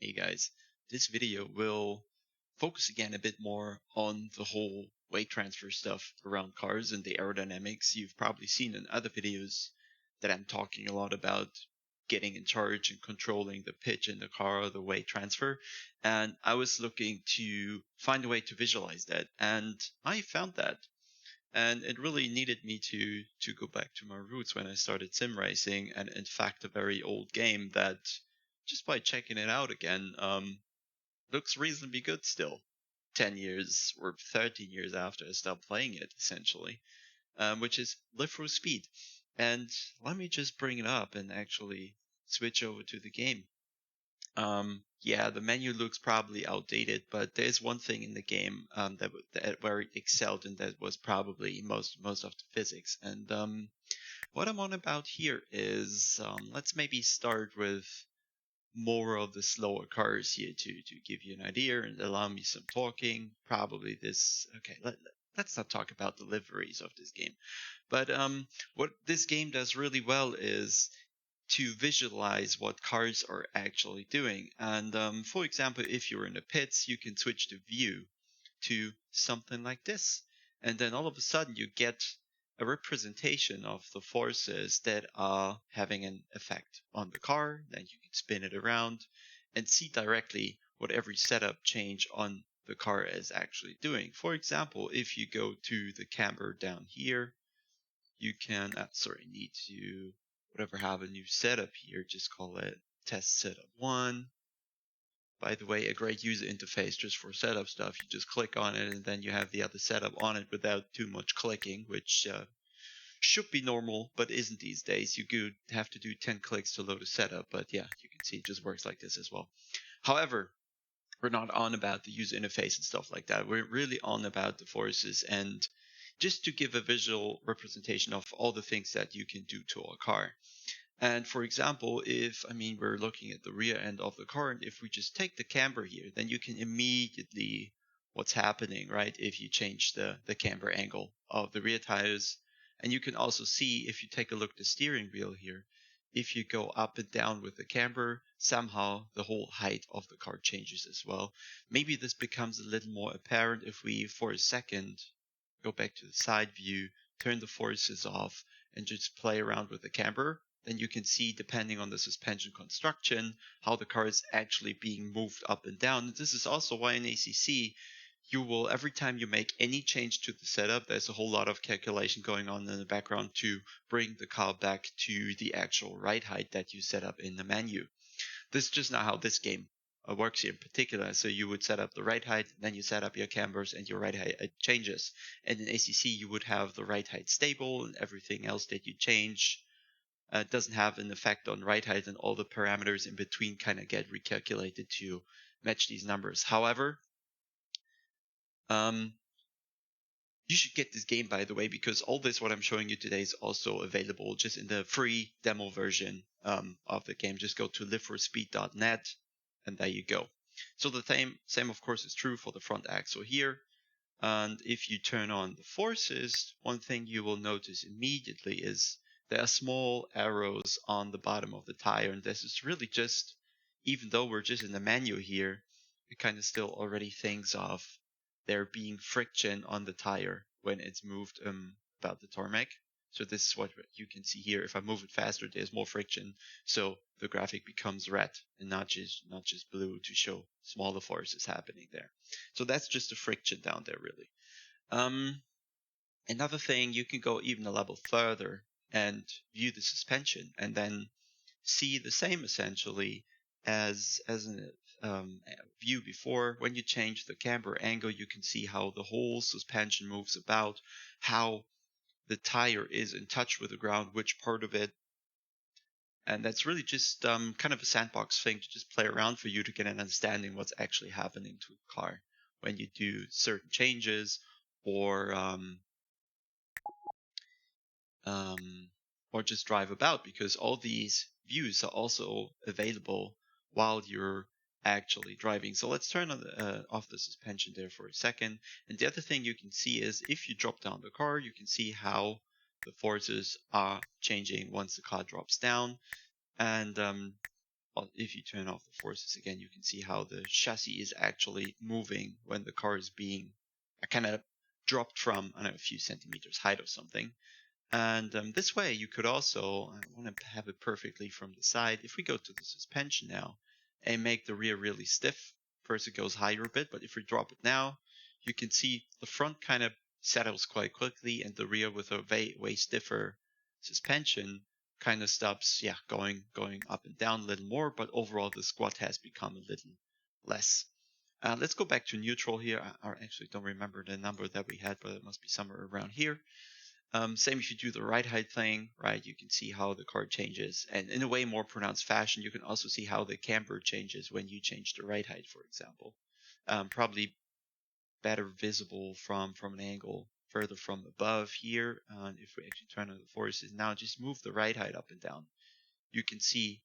Hey guys, this video will focus again a bit more on the whole weight transfer stuff around cars and the aerodynamics. You've probably seen in other videos that I'm talking a lot about getting in charge and controlling the pitch in the car, the weight transfer. And I was looking to find a way to visualize that, and I found that. And it really needed me to go back to my roots when I started sim racing, and in fact a very old game that just by checking it out again looks reasonably good still, 10 years or 13 years after I stopped playing it essentially, which is Liveforspeed. And let me just bring it up and actually switch over to the game. Yeah, the menu looks probably outdated, but there's one thing in the game that where it excelled, and that was probably most of the physics. And what I'm on about here is let's maybe start with more of the slower cars here to give you an idea and allow me some talking. Probably this. Okay, let's not talk about the liveries of this game, but what this game does really well is to visualize what cars are actually doing. And for example, if you're in the pits, you can switch the view to something like this. And then all of a sudden you get a representation of the forces that are having an effect on the car. Then you can spin it around and see directly what every setup change on the car is actually doing. For example, if you go to the camber down here, you can, need to whatever have a new setup here, just call it test setup 1. By the way, a great user interface just for setup stuff. You just click on it and then you have the other setup on it without too much clicking, which should be normal, but isn't these days. You could have to do 10 clicks to load a setup, but yeah, you can see it just works like this as well. However, we're not on about the user interface and stuff like that. We're really on about the forces, and just to give a visual representation of all the things that you can do to a car. And for example, if, we're looking at the rear end of the car, and if we just take the camber here, then you can immediately what's happening, right? If you change the camber angle of the rear tires. And you can also see, if you take a look at the steering wheel here, if you go up and down with the camber, somehow the whole height of the car changes as well. Maybe this becomes a little more apparent if we, for a second, go back to the side view, turn the forces off, and just play around with the camber. Then you can see, depending on the suspension construction, how the car is actually being moved up and down. And this is also why in ACC, you will, every time you make any change to the setup, there's a whole lot of calculation going on in the background to bring the car back to the actual ride height that you set up in the menu. This is just not how this game works here in particular. So you would set up the ride height, then you set up your cambers, and your ride height changes. And in ACC, you would have the ride height stable, and everything else that you change doesn't have an effect on ride height, and all the parameters in between kind of get recalculated to match these numbers. However, you should get this game, by the way, because all this, what I'm showing you today, is also available just in the free demo version of the game. Just go to liveforspeed.net, and there you go. So the same, of course, is true for the front axle here. And if you turn on the forces, one thing you will notice immediately is there are small arrows on the bottom of the tire. And this is really just, even though we're just in the menu here, it kind of still already thinks of there being friction on the tire when it's moved about the tarmac. So this is what you can see here. If I move it faster, there's more friction. So the graphic becomes red and not just blue to show smaller forces happening there. So that's just the friction down there, really. Another thing, you can go even a level further and view the suspension, and then see the same essentially as a view before. When you change the camber angle, you can see how the whole suspension moves about, how the tire is in touch with the ground, which part of it. And that's really just kind of a sandbox thing to just play around for you to get an understanding what's actually happening to the car when you do certain changes, or just drive about, because all these views are also available while you're actually driving. So let's turn on off the suspension there for a second. And the other thing you can see is, if you drop down the car, you can see how the forces are changing once the car drops down. And if you turn off the forces again, you can see how the chassis is actually moving when the car is being kind of dropped from, I don't know, a few centimeters height or something. And this way you could also, I want to have it perfectly from the side. If we go to the suspension now and make the rear really stiff, first it goes higher a bit, but if we drop it now, you can see the front kind of settles quite quickly, and the rear with a way stiffer suspension kind of stops, going up and down a little more, but overall the squat has become a little less. Let's go back to neutral here. I actually don't remember the number that we had, but it must be somewhere around here. Same if you do the ride height thing, right? You can see how the car changes, and in a way more pronounced fashion, you can also see how the camber changes when you change the ride height, for example. Probably better visible from an angle further from above here. If we actually turn on the forces now, just move the ride height up and down. You can see,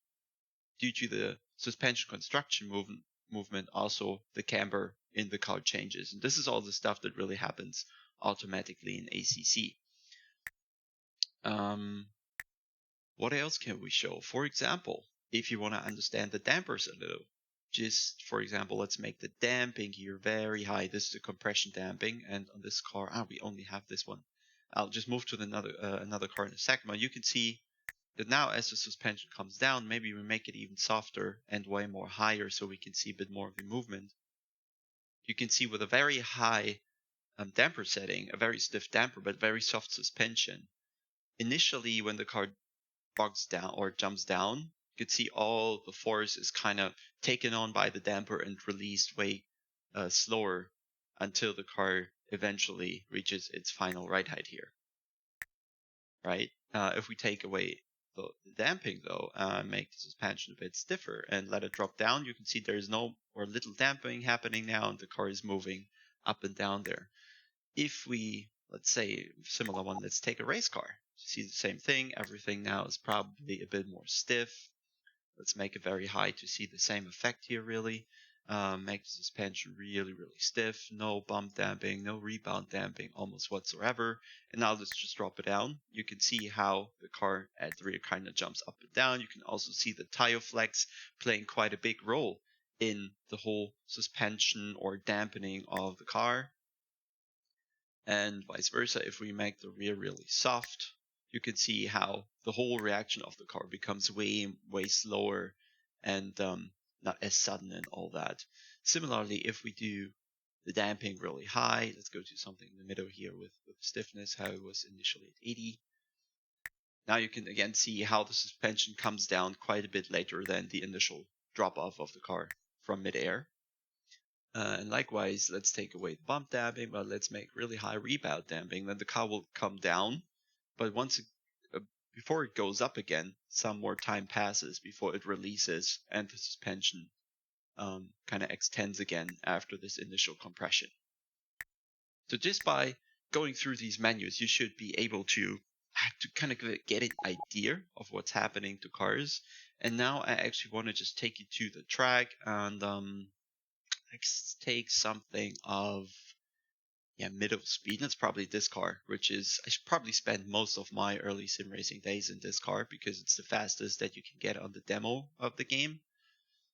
due to the suspension construction movement, also the camber in the car changes. And this is all the stuff that really happens automatically in ACC. What else can we show? For example, if you want to understand the dampers a little, just for example, let's make the damping here very high. This is the compression damping, and on this car, we only have this one. I'll just move to another car in a second. But you can see that now as the suspension comes down, maybe we make it even softer and way more higher so we can see a bit more of the movement. You can see with a very high damper setting, a very stiff damper, but very soft suspension. Initially, when the car bogs down or jumps down, you could see all the force is kind of taken on by the damper and released way slower until the car eventually reaches its final ride height here. Right? If we take away the damping though, make the suspension a bit stiffer and let it drop down, you can see there's no or little damping happening now, and the car is moving up and down there. If we, let's say, similar one, let's take a race car. See the same thing. Everything now is probably a bit more stiff. Let's make it very high to see the same effect here, really. Make the suspension really, really stiff. No bump damping, no rebound damping almost whatsoever. And now let's just drop it down. You can see how the car at the rear kind of jumps up and down. You can also see the tire flex playing quite a big role in the whole suspension or dampening of the car. And vice versa, if we make the rear really soft, you can see how the whole reaction of the car becomes way slower and not as sudden and all that. Similarly, if we do the damping really high, let's go to something in the middle here with stiffness, how it was initially at 80. Now you can again see how the suspension comes down quite a bit later than the initial drop off of the car from midair. And likewise, let's take away the bump damping, but let's make really high rebound damping. Then the car will come down, but before it goes up again, some more time passes before it releases, and the suspension kind of extends again after this initial compression. So just by going through these menus, you should be able to kind of get an idea of what's happening to cars. And now I actually want to just take you to the track and let's take something of middle speed. That's probably this car, which is, I should probably spend most of my early sim racing days in this car because it's the fastest that you can get on the demo of the game.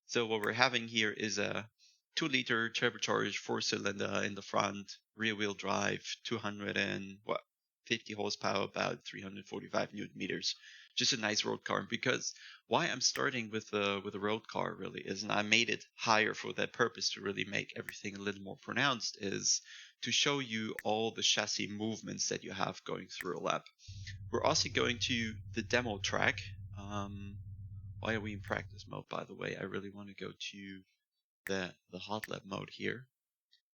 So what we're having here is a 2-liter turbocharged 4-cylinder in the front, rear wheel drive, 250 horsepower, about 345 newton meters. Just a nice road car. Because why I'm starting with a road car really is, and I made it higher for that purpose to really make everything a little more pronounced, is to show you all the chassis movements that you have going through a lap. We're also going to the demo track. Why are we in practice mode, by the way? I really want to go to the hot lap mode here.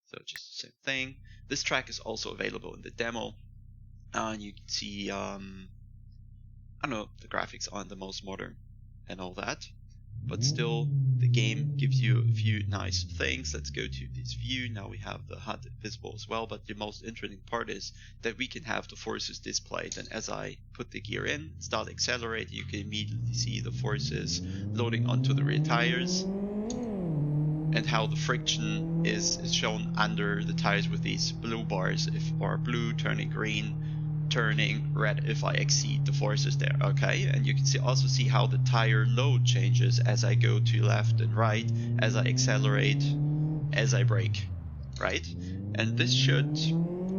So just the same thing. This track is also available in the demo. And you can see, I don't know, the graphics aren't the most modern and all that. But still, the game gives you a few nice things. Let's go to this view. Now we have the HUD visible as well, but the most interesting part is that we can have the forces displayed. And as I put the gear in, start accelerating, you can immediately see the forces loading onto the rear tires and how the friction is shown under the tires with these blue bars, or blue turning green. turning red if I exceed the forces there, okay? And you can also see how the tire load changes as I go to left and right, as I accelerate, as I brake, right? And this should,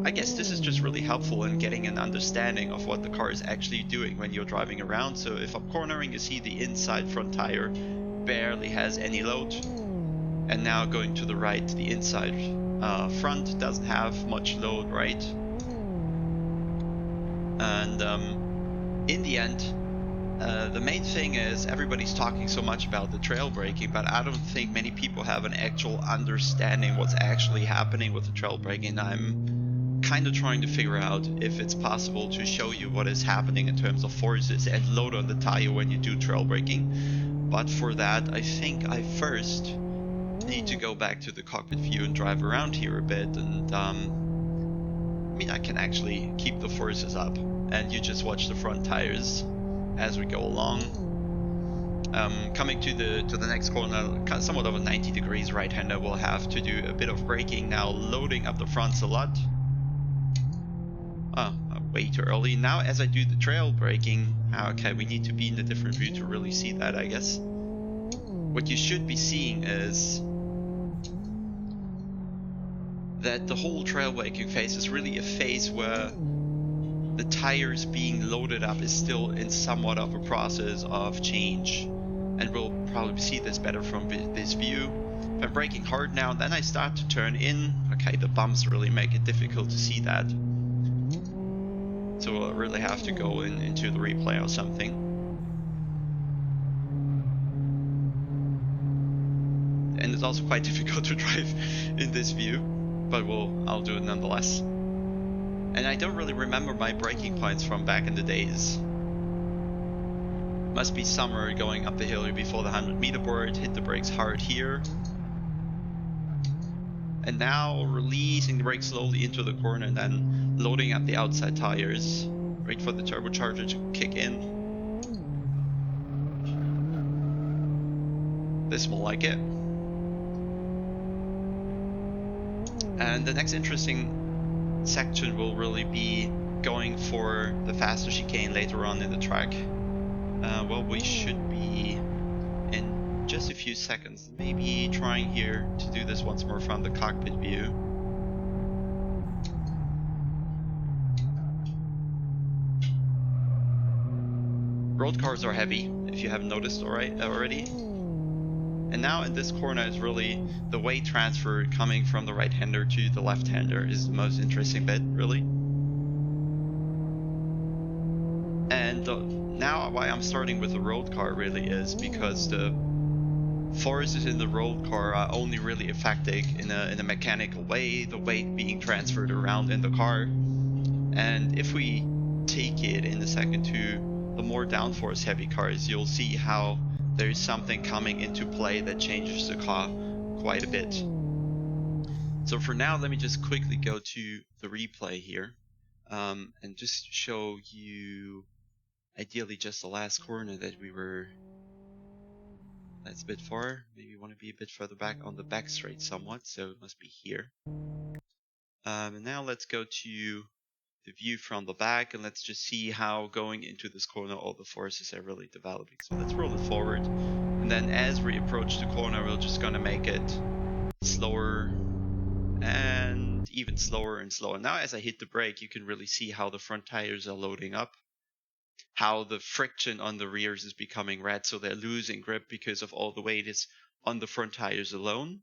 I guess this is just really helpful in getting an understanding of what the car is actually doing when you're driving around. So if I'm cornering, you see the inside front tire barely has any load. And now going to the right, the inside front doesn't have much load, right? And in the end, the main thing is everybody's talking so much about the trail braking, but I don't think many people have an actual understanding what's actually happening with the trail braking. I'm kind of trying to figure out if it's possible to show you what is happening in terms of forces and load on the tire when you do trail braking. But for that, I think I first need to go back to the cockpit view and drive around here a bit. And I mean, I can actually keep the forces up and you just watch the front tires as we go along. Coming to the next corner, somewhat of a 90 degrees right-hander will have to do a bit of braking now, loading up the fronts a lot. Way too early. Now as I do the trail braking, okay, we need to be in a different view to really see that, I guess. What you should be seeing is that the whole trail braking phase is really a phase where the tires being loaded up is still in somewhat of a process of change. And we'll probably see this better from this view. If I'm braking hard now, then I start to turn in. Okay, the bumps really make it difficult to see that. So we'll really have to go into the replay or something. And it's also quite difficult to drive in this view, but I'll do it nonetheless. And I don't really remember my braking points from back in the days. Must be somewhere going up the hill before the 100-meter board, hit the brakes hard here. And now releasing the brake slowly into the corner and then loading up the outside tires. Wait for the turbocharger to kick in. This will like it. And the next interesting section will really be going for the faster chicane later on in the track. Well, we should be in just a few seconds. Maybe trying here to do this once more from the cockpit view. Road cars are heavy, if you haven't noticed already. And now in this corner is really the weight transfer coming from the right-hander to the left-hander is the most interesting bit, really. And now why I'm starting with the road car really is because the forces in the road car are only really affected in a mechanical way, the weight being transferred around in the car. And if we take it in a second to the more downforce heavy cars, you'll see how there's something coming into play that changes the car quite a bit. So for now, let me just quickly go to the replay here and just show you ideally just the last corner that we were. That's a bit far. Maybe you want to be a bit further back on the back straight somewhat, so it must be here. And now let's go to the view from the back and let's just see how going into this corner all the forces are really developing. So let's roll it forward. And then as we approach the corner, we're just going to make it slower and even slower and slower. Now as I hit the brake, you can really see how the front tires are loading up, how the friction on the rears is becoming red, so they're losing grip because of all the weight is on the front tires alone.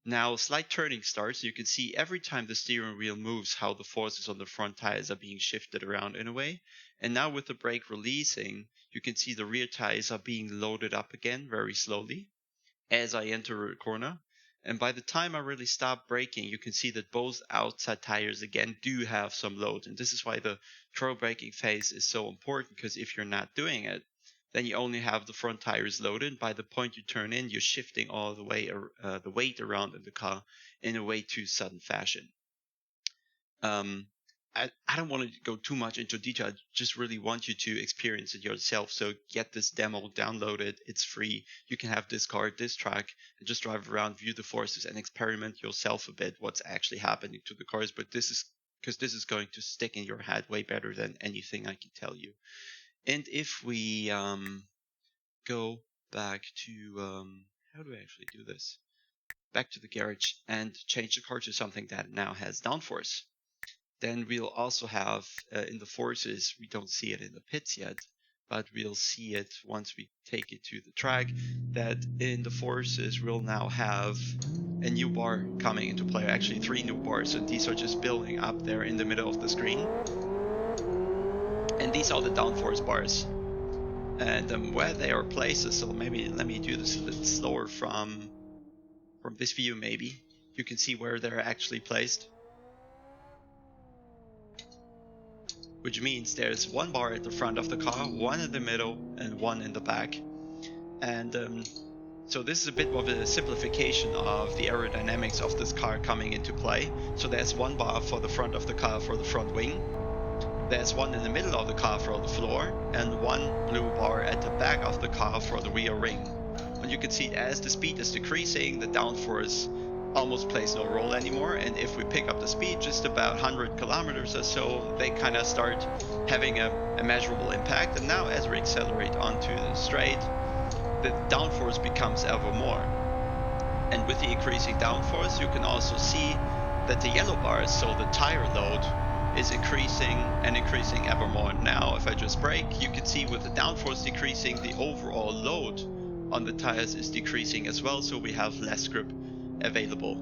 Now slight turning starts, you can see every time the steering wheel moves how the forces on the front tires are being shifted around in a way. And now with the brake releasing, you can see the rear tires are being loaded up again very slowly as I enter a corner. And by the time I really stop braking, you can see that both outside tires again do have some load. And this is why the trail braking phase is so important, because if you're not doing it, then you only have the front tires loaded. By the point you turn in, you're shifting all the way the weight around in the car in a way too sudden fashion. I don't want to go too much into detail. I just really want you to experience it yourself. So get this demo, download it. It's free. You can have this car, this track, and just drive around, view the forces, and experiment yourself a bit what's actually happening to the cars. But this is because this is going to stick in your head way better than anything I can tell you. And if we go back to, how do I actually do this? Back to the garage and change the car to something that now has downforce. Then we'll also have in the forces, we don't see it in the pits yet, but we'll see it once we take it to the track, that in the forces we'll now have a new bar coming into play, actually 3 new bars, and these are just building up there in the middle of the screen. And these are the downforce bars. And where they are placed, so maybe let me do this a little slower from this view maybe. You can see where they're actually placed. Which means there's 1 bar at the front of the car, 1 in the middle, and 1 in the back. And so this is a bit of a simplification of the aerodynamics of this car coming into play. So there's 1 bar for the front of the car for the front wing. There's 1 in the middle of the car for the floor, and 1 blue bar at the back of the car for the rear ring. And you can see as the speed is decreasing, the downforce almost plays no role anymore, and if we pick up the speed just about 100 kilometers or so, they kind of start having a measurable impact. And now as we accelerate onto the straight, the downforce becomes ever more. And with the increasing downforce, you can also see that the yellow bars, so the tire load, is increasing and increasing ever more. Now if I just brake, you can see with the downforce decreasing, the overall load on the tires is decreasing as well, so we have less grip available.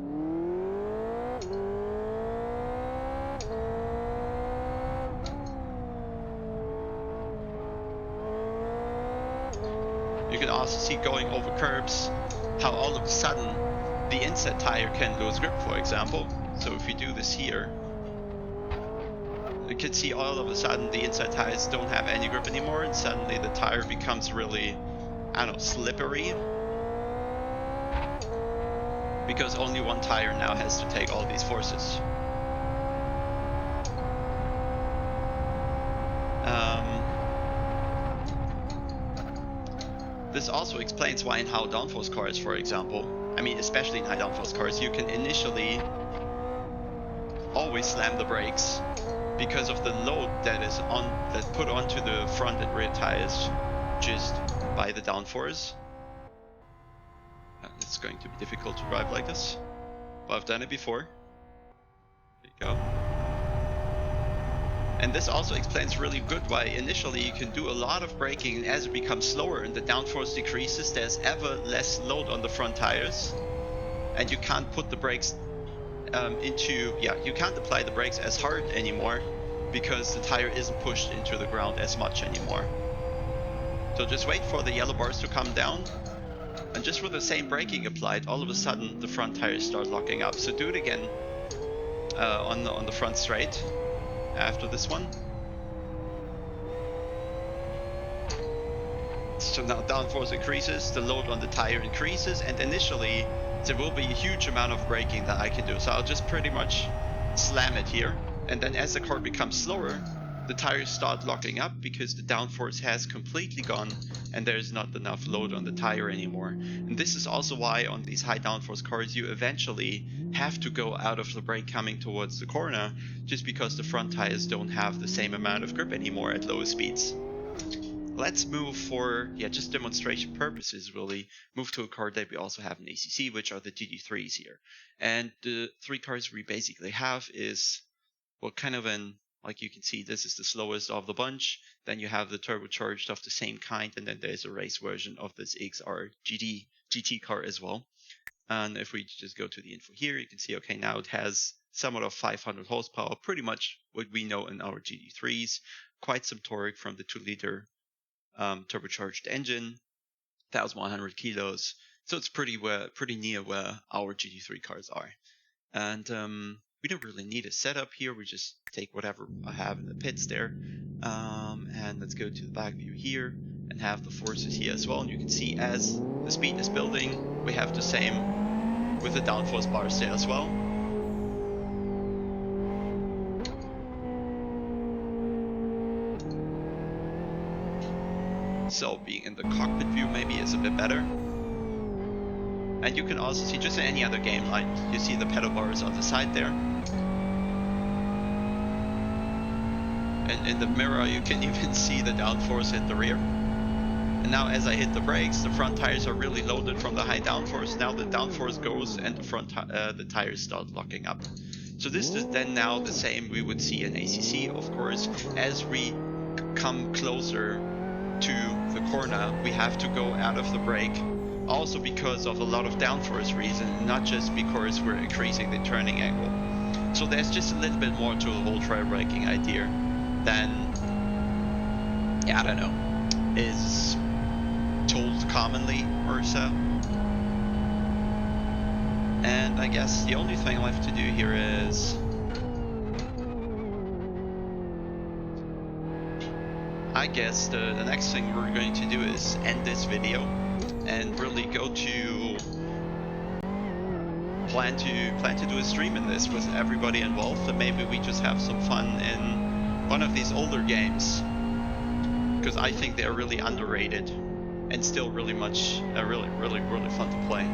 You can also see going over curbs how all of a sudden the inside tire can lose grip, for example. So if you do this here, you can see all of a sudden the inside tires don't have any grip anymore, and suddenly the tire becomes really, I don't know, slippery. Because only 1 tire now has to take all these forces. This also explains why in high downforce cars, for example, I mean especially in high downforce cars, you can initially always slam the brakes because of the load that put onto the front and rear tires just by the downforce. It's going to be difficult to drive like this, but I've done it before. There you go. And this also explains really good why initially you can do a lot of braking, and as it becomes slower and the downforce decreases, there's ever less load on the front tires, and you can't put the brakes you can't apply the brakes as hard anymore because the tire isn't pushed into the ground as much anymore. So just wait for the yellow bars to come down. And just with the same braking applied, all of a sudden the front tires start locking up. So do it again on the front straight after this one. So now downforce increases, the load on the tire increases, and initially there will be a huge amount of braking that I can do. So I'll just pretty much slam it here, and then as the car becomes slower, the tires start locking up because the downforce has completely gone and there's not enough load on the tire anymore. And this is also why on these high downforce cars you eventually have to go out of the brake coming towards the corner, just because the front tires don't have the same amount of grip anymore at lower speeds. Let's move for, just demonstration purposes really, move to a car that we also have in ACC, which are the GT3s here. And the 3 cars we basically have is, well, kind of like you can see, this is the slowest of the bunch. Then you have the turbocharged of the same kind, and then there's a race version of this XR GT car as well. And if we just go to the info here, you can see, okay, now it has somewhat of 500 horsepower, pretty much what we know in our GT3s. Quite some torque from the 2-liter turbocharged engine, 1,100 kilos. So it's pretty near where our GT3 cars are. And we don't really need a setup here. We just take whatever I have in the pits there. And let's go to the back view here and have the forces here as well. And you can see as the speed is building, we have the same with the downforce bars there as well. So being in the cockpit view maybe is a bit better. And you can also see, just in any other game, like you see the pedal bars on the side there. And in the mirror, you can even see the downforce hit the rear. And now as I hit the brakes, the front tires are really loaded from the high downforce. Now the downforce goes and the tires start locking up. So this is then now the same we would see in ACC, of course. As we come closer to the corner, we have to go out of the brake, also because of a lot of downforce reason, not just because we're increasing the turning angle. So there's just a little bit more to the whole trail braking idea than, yeah, I don't know, is told commonly or so. And I guess the only thing left to do here is I guess the next thing we're going to do is end this video and really go to plan to do a stream in this with everybody involved, and maybe we just have some fun in one of these older games, because I think they're really underrated and still really much really fun to play.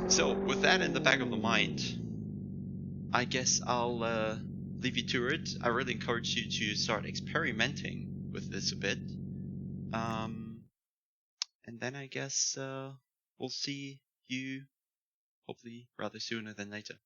So with that in the back of the mind, I guess I'll leave you to it. I really encourage you to start experimenting with this a bit. And then I guess we'll see you hopefully rather sooner than later.